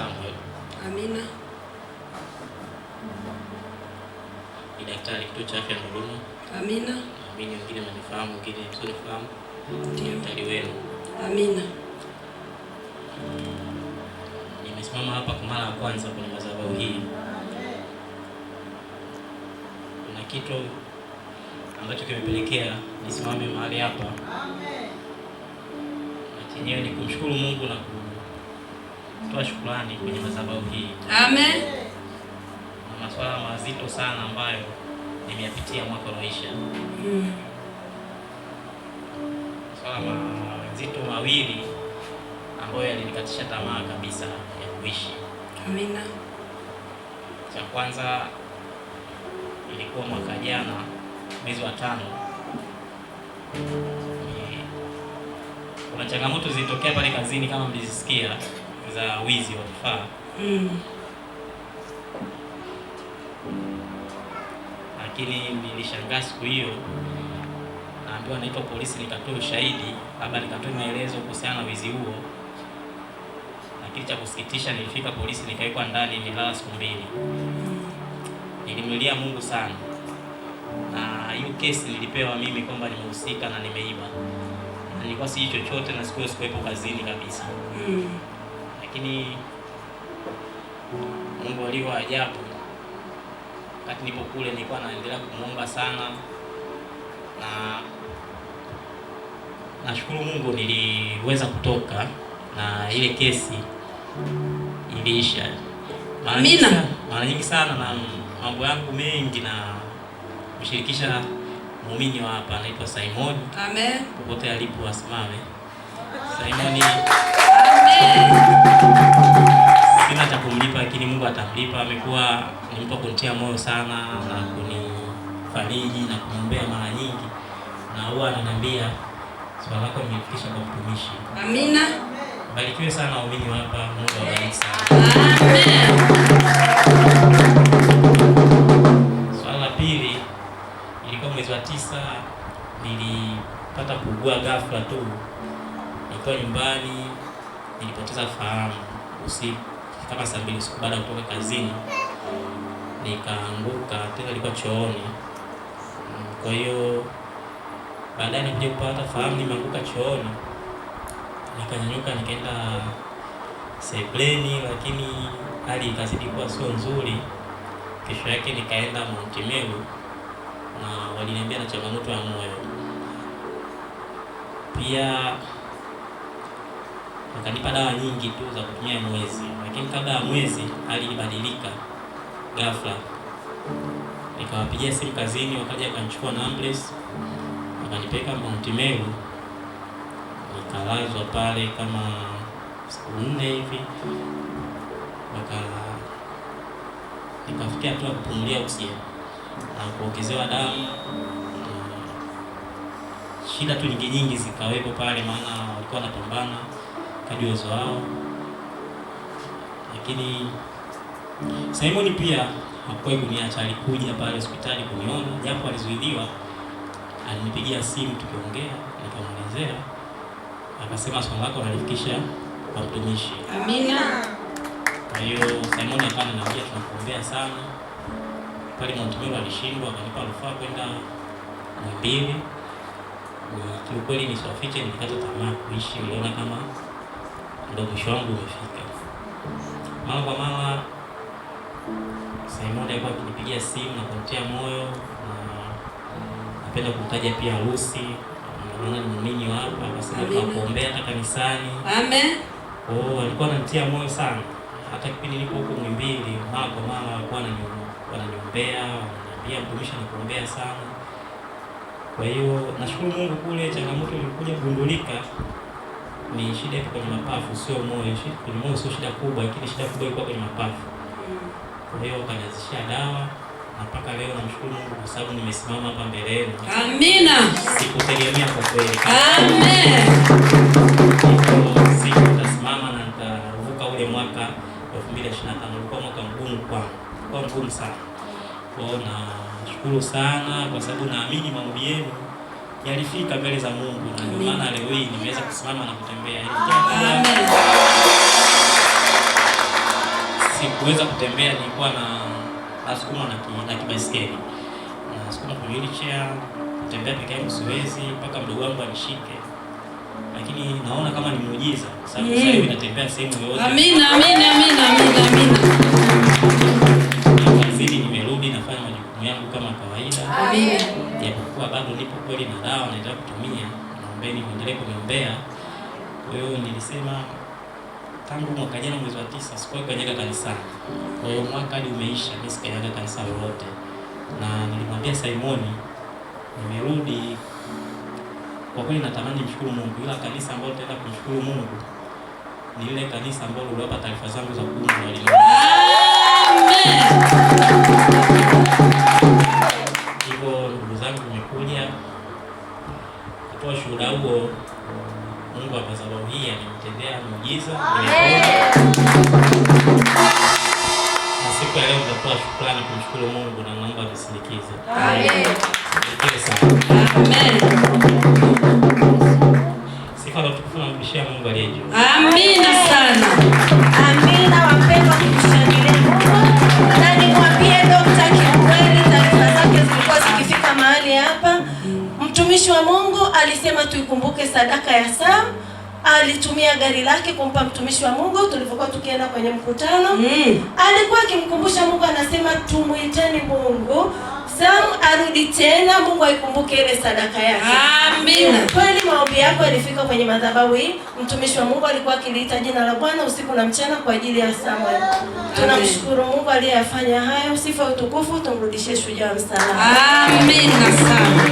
Samuel. Amina. Ni daktari kituo cha afya Ndurumu. Amina. Naamini wengine mnifahamu, wengine msinifahamu. Ndio. Daktari wenu. Amina. Nimesimama hapa kwa mara ya kwanza kwenye madhabahu hii. Kuna kitu ambacho kimepelekea nisimame mahali hapa. Na chenyewe ni kumshukuru Mungu na kutoa shukrani kwenye madhabahu hii. Amen. Na masuala mazito sana ambayo nimeyapitia mwaka unaoisha. Masuala mazito mawili ambayo yalinikatisha tamaa kabisa ya kuishi. Amina. Cha kwanza ilikuwa mwaka jana mwezi wa 5. Kuna changamoto zilitokea pale kazini kama mlizisikia za wizi wa vifaa. Lakini nilishangaa siku hiyo, naambiwa naitwa polisi nikatoa ushahidi, labda nikatoa maelezo kuhusiana na wizi huo. Lakini cha kusikitisha, nilifika polisi nikawekwa ndani, nilala siku 2. Nilimlilia Mungu sana. Na hiyo kesi nilipewa mimi kwamba nimehusika na nimeiba. Na nilikuwa si chochote na sikuwepo kazini kabisa. Lakini Mungu alivyo ajabu. Wakati nipo kule nilikuwa naendelea kumuomba sana. Na nashukuru Mungu niliweza kutoka na ile kesi iliisha. Amina. Mara nyingi sana na mambo yangu mengi na kushirikisha muumini wa hapa anaitwa Simon. Amen. Popote alipo asimame. Simon. Amen. Sina cha kumlipa lakini Mungu atamlipa. Amekuwa ni mtu kunitia moyo sana na kunifariji na kuniombea mara nyingi. Na huwa ananiambia swala lako nimefikisha kwa mtumishi. Amina. Barikiwe sana waumini wa hapa. Mungu awabariki sana. Amen. Swala la pili ilikuwa mwezi wa 9, nilipata kuugua ghafla tu. Nilikuwa nyumbani, nilipoteza fahamu usiku kama saa 2 usiku baada ya kutoka kazini. Nikaanguka, tena nilikuwa chooni. Kwa hiyo baadaye nilikuja kupata fahamu nimeanguka chooni. Nikanyanyuka nikaenda sebleni, lakini hali ikazidi kuwa sio nzuri. Kesho yake nikaenda Mount Meru na waliniambia na changamoto ya moyo. Pia wakanipa dawa nyingi tu za kutumia mwezi, lakini kabla ya mwezi hali ilibadilika ghafla. Nikawapigia simu kazini, wakaja wakanichukua na ambulance wakanipeleka Mount Meru. Nikalazwa pale kama siku 4 hivi. Nikafikia hatua kupumulia oksijeni na kuongezewa damu. Shida tu nyingi zikawepo pale, maana walikuwa wanapambana kadri uwezo wao. Lakini Simon pia hakuwahi kuniacha, alikuja pale hospitali kuniona, japo alizuiliwa. Alinipigia simu tukiongea, nikamuelezea. Akasema swala lako nalifikisha kwa mtumishi. Amina. Kwa hiyo Simon akaniambia tunakuombea sana. Pale Mount Meru alishindwa, akanipa rufaa kwenda Muhimbili. Kiukweli nisiwafiche, nilikata tamaa kuishi, niliona kama ndio mwisho wangu umefika. Mara kwa mara Simon alikuwa akinipigia simu na kunitia moyo, na napenda kumtaja pia Lucy. Naona ni muumini wa hapa, akasema tunakuombea hata kanisani. Amen. Alikuwa ananitia moyo sana. Hata kipindi nilipo huko Muhimbili, mara kwa mara walikuwa wananiombea, wananiambia mtumishi anakuombea sana. Kwa hiyo nashukuru Mungu, kule changamoto ilikuja kugundulika ni shida ipo kwenye mapafu, sio moyo. Kwenye moyo sio shida kubwa, lakini shida kubwa ilikuwa kwenye mapafu. Kwa hiyo wakanianzishia dawa na mpaka leo namshukuru Mungu kwa sababu nimesimama hapa mbele yenu. Amina. Sikutegemea kwa kweli. Amen. Siku nitasimama na nitavuka ule mwaka 2025. Ulikuwa mwaka mgumu kwangu. Ulikuwa mgumu sana. Kwa hiyo nashukuru sana kwa sababu naamini maombi yenu yalifika mbele za Mungu, na ndio maana leo hii nimeweza kusimama na kutembea. Amen. kuweza kutembea nilikuwa nasukuma na kibaiskeli. Nasukuma kwa wheelchair, kutembea peke yangu siwezi, mpaka mdogo wangu anishike. Lakini naona kama ni muujiza, sababu sasa hivi natembea sehemu yoyote. Amina, amina, amina, amina, amina. Kazini nimerudi, nafanya majukumu yangu kama kawaida. Amina. Japokuwa bado nipo kweli na dawa naendelea kutumia. Naombeni muendelee kuniombea. Kwa hiyo nilisema tangu mwaka jana mwezi wa 9 sikuwahi kanyaga kanisani. Kwa hiyo mwaka hadi umeisha, mimi sikanyaga kanisa lolote. Na nilimwambia Simoni nimerudi. Kwa kweli natamani nimshukuru Mungu, ila kanisa ambalo nitaenda kumshukuru Mungu ni ile kanisa ambalo uliwapa taarifa zangu za kuumwa walimu. Amen. Hivyo ndugu zangu, nimekuja kutoa shuhuda huo. Mungu wa madhabahu hii alinitendea muujiza. Na siku ya leo nitatoa shukrani kumshukuru Mungu na naomba nisindikize. Amen. Amen. Sifa na utukufu namrudishia Mungu aliye juu. Amina sana. Amina, wapendwa, tumshangilie Mungu. Na nimwambie Dr. Kikweli taarifa zake zilikuwa zikifika mahali hapa. Mtumishi wa Mungu alisema tuikumbuke sadaka ya Sam. Alitumia gari lake kumpa mtumishi wa Mungu tulipokuwa tukienda kwenye mkutano. Alikuwa akimkumbusha Mungu, anasema tumuiteni Mungu Sam arudi tena, Mungu aikumbuke ile sadaka yake. Amina. Kweli maombi yako yalifika kwenye madhabahu hii. Mtumishi wa Mungu alikuwa akiliita jina la Bwana usiku na mchana kwa ajili ya Samuel. Tunamshukuru Mungu aliyefanya hayo. Sifa utukufu tumrudishie shujaa msalaba. Amina sana.